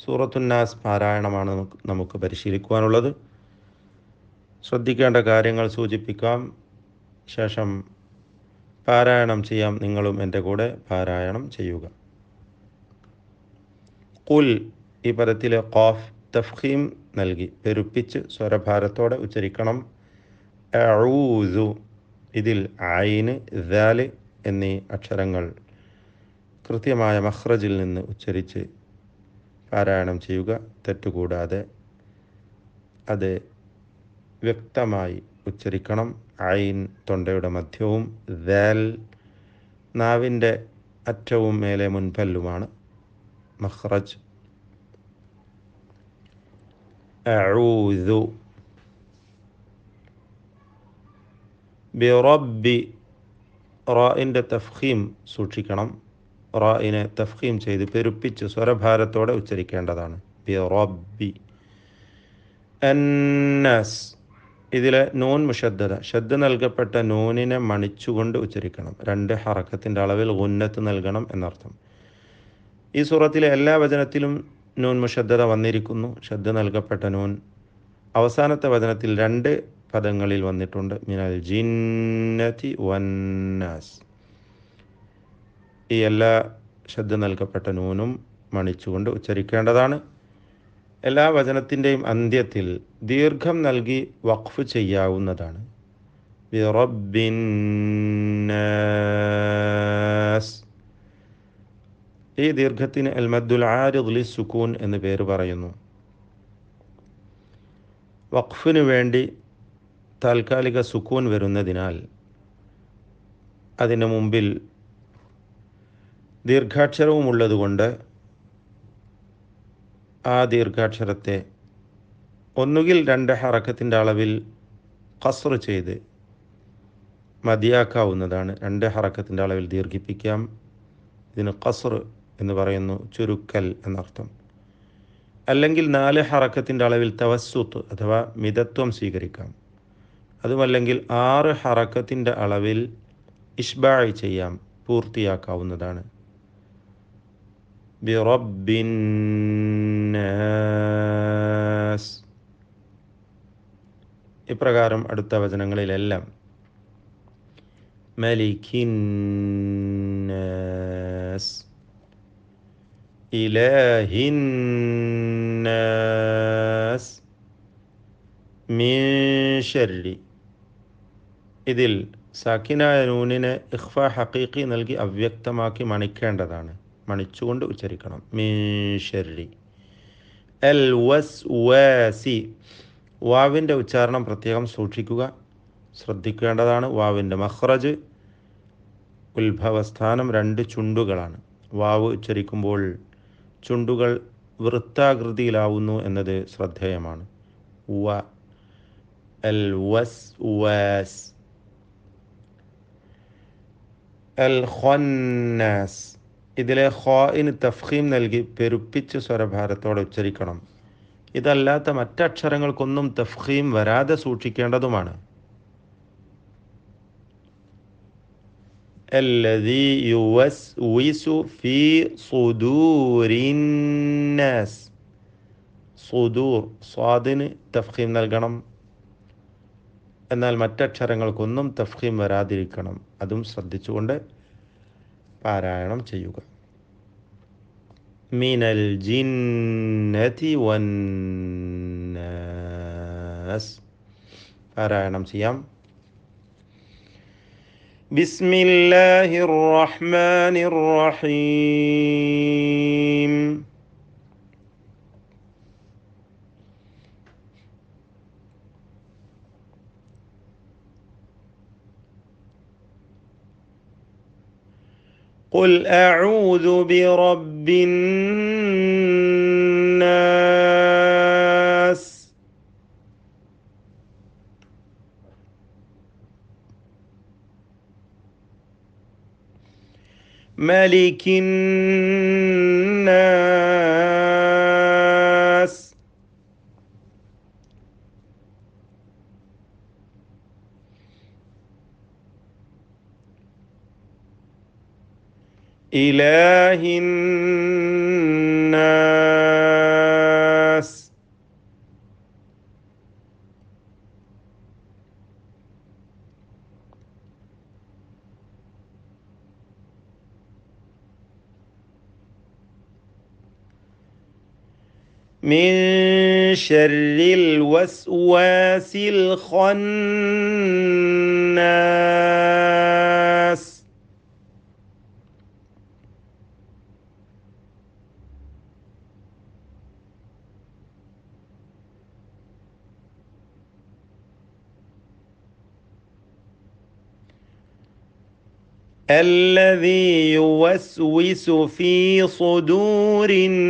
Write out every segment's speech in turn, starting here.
സൂറത്തുന്നാസ് പാരായണമാണ് നമുക്ക് പരിശീലിക്കുവാനുള്ളത്. ശ്രദ്ധിക്കേണ്ട കാര്യങ്ങൾ സൂചിപ്പിക്കാം, ശേഷം പാരായണം ചെയ്യാം. നിങ്ങളും എൻ്റെ കൂടെ പാരായണം ചെയ്യുക. ഖുൽ, ഈ പദത്തിലെ ഖാഫ് തഫ്ഖീം നൽകി പെരുപ്പിച്ച് സ്വരഭാരത്തോടെ ഉച്ചരിക്കണം. അഊദു, ഇതിൽ ഐന്, ദാല് എന്നീ അക്ഷരങ്ങൾ കൃത്യമായ മഖ്റജിൽ നിന്ന് ഉച്ചരിച്ച് പാരായണം ചെയ്യുക. തെറ്റുകൂടാതെ അത് വ്യക്തമായി ഉച്ചരിക്കണം. ഐൻ തൊണ്ടയുടെ മധ്യവും ദാൽ നാവിൻ്റെ അറ്റവും മേലെ മുൻപല്ലുമാണ് മഖ്റജ്. അഊദു ബിറബ്ബി, റാഇൻ്റെ തഫ്ഖീം സൂക്ഷിക്കണം. റാഇനെ തഫ്ഖീം ചെയ്ത് പെരുപ്പിച്ച് സ്വരഭാരത്തോടെ ഉച്ചരിക്കേണ്ടതാണ്. ബിറബ്ബി. അന്നാസ്, ഇതിലെ നൂൻ മുഷദ്ദദ, ഷദ്ദ നൽകപ്പെട്ട നൂനിനെ മണിച്ചുകൊണ്ട് ഉച്ചരിക്കണം. 2 ഹറക്കത്തിൻ്റെ അളവിൽ ഗുന്നത്ത് നൽകണം എന്നർത്ഥം. ഈ സൂറത്തിലെ എല്ലാ വചനത്തിലും നൂൻ മുഷദ്ദദ വന്നിരിക്കുന്നു. ഷദ്ദ നൽകപ്പെട്ട നൂൻ അവസാനത്തെ വചനത്തിൽ 2 പദങ്ങളിൽ വന്നിട്ടുണ്ട്. മിനൽ ജിന്നതി വന്നാസ്. ഈ എല്ലാ ഷദ്ദ നൽകപ്പെട്ട നൂനും മണിച്ചുകൊണ്ട് ഉച്ചരിക്കേണ്ടതാണ്. എല്ലാ വചനത്തിൻ്റെയും അന്ത്യത്തിൽ ദീർഘം നൽകി വഖഫ് ചെയ്യാവുന്നതാണ്. ബിറബ്ബിന്നാസ്, ഈ ദീർഘത്തിന് അൽ മദ്ദുൽ ആരിദ് ലിസ്സുകൂൻ എന്ന് പേര് പറയുന്നു. വഖഫിന് വേണ്ടി താൽക്കാലിക സുക്കൂൻ വരുന്നതിനാൽ അതിന് മുമ്പിൽ ദീർഘാക്ഷരവും ഉള്ളതുകൊണ്ട് ആ ദീർഘാക്ഷരത്തെ ഒന്നുകിൽ 2 ഹറക്കത്തിൻ്റെ അളവിൽ ഖസ്ർ ചെയ്ത് മതിയാക്കാവുന്നതാണ്. 2 ഹറക്കത്തിൻ്റെ അളവിൽ ദീർഘിപ്പിക്കാം. ഇതിന് ഖസ്ർ എന്ന് പറയുന്നു, ചുരുക്കൽ എന്നർത്ഥം. അല്ലെങ്കിൽ 4 ഹറക്കത്തിൻ്റെ അളവിൽ തവസ്സുത്ത് അഥവാ മിതത്വം സ്വീകരിക്കാം. അതുമല്ലെങ്കിൽ 6 ഹറക്കത്തിൻ്റെ അളവിൽ ഇഷ്ബായ് ചെയ്യാം, പൂർത്തിയാക്കാവുന്നതാണ്. ബിറബ്ബിന്നാസ്. ഇപ്രകാരം അടുത്ത വചനങ്ങളിലെല്ലാം മലിക്കിന്നാസ്, ഇലാഹിന്നാസ്, മിൻ ശർരി, ഇതിൽ സാക്കിനായ നൂനിനെ ഇഖ്ഫ ഹഖീഖി നൽകി അവ്യക്തമാക്കി മണിക്കേണ്ടതാണ്. മണിച്ചുകൊണ്ട് ഉച്ചരിക്കണം. മിൻ ശർരി. അൽ വസ്വാസി, വാവിൻ്റെ ഉച്ചാരണം പ്രത്യേകം സൂക്ഷിക്കുക, ശ്രദ്ധിക്കേണ്ടതാണ്. വാവിൻ്റെ മഖ്റജ്, ഉത്ഭവസ്ഥാനം 2 ചുണ്ടുകളാണ്. വാവ് ഉച്ചരിക്കുമ്പോൾ ചുണ്ടുകൾ വൃത്താകൃതിയിലാവുന്നു എന്നത് ശ്രദ്ധേയമാണ്. വ, അൽ വസ്വാസ്. അൽ ഖന്നാസ്, ഇതിലെ ഖാഇന് തഫ്ഖീം നൽകി പെരുപ്പിച്ച് സ്വരഭാരത്തോടെ ഉച്ചരിക്കണം. ഇതല്ലാത്ത മറ്റക്ഷരങ്ങൾക്കൊന്നും തഫ്ഖീം വരാതെ സൂക്ഷിക്കേണ്ടതുമാണ്. അല്ലദീ യുവസ്വിസു ഫീ സുദൂരിന്നാസ്. സുദൂർ, സ്വാദിന് തഫ്ഖീം നൽകണം. എന്നാൽ മറ്റക്ഷരങ്ങൾക്കൊന്നും തഫ്ഖീം വരാതിരിക്കണം. അതും ശ്രദ്ധിച്ചുകൊണ്ട് പാരായണം ചെയ്യുക. മിനൽ ജിന്നതി വന്നാസ്. പാരായണം ചെയ്യാം. ബിസ്മില്ലാഹിർ റഹ്മാനിർ റഹീം. ഖുൽ അഊദു ബിറബ്ബിന്നാസ്. മലിക്കിന്നാസ്. ഇലാഹിന്നാസ്. മിൻ ശർരിൽ വസ്വാസിൽ ഖന്നാസ്. الذي يوسوس في صدور الناس.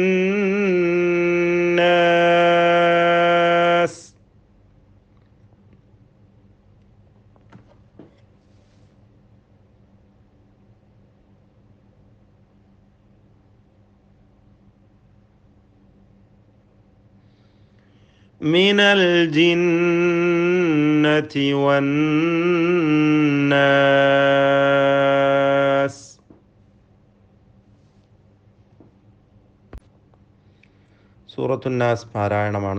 من الجنة والناس. സൂറത്തുന്നാസ് പാരായണമാണ്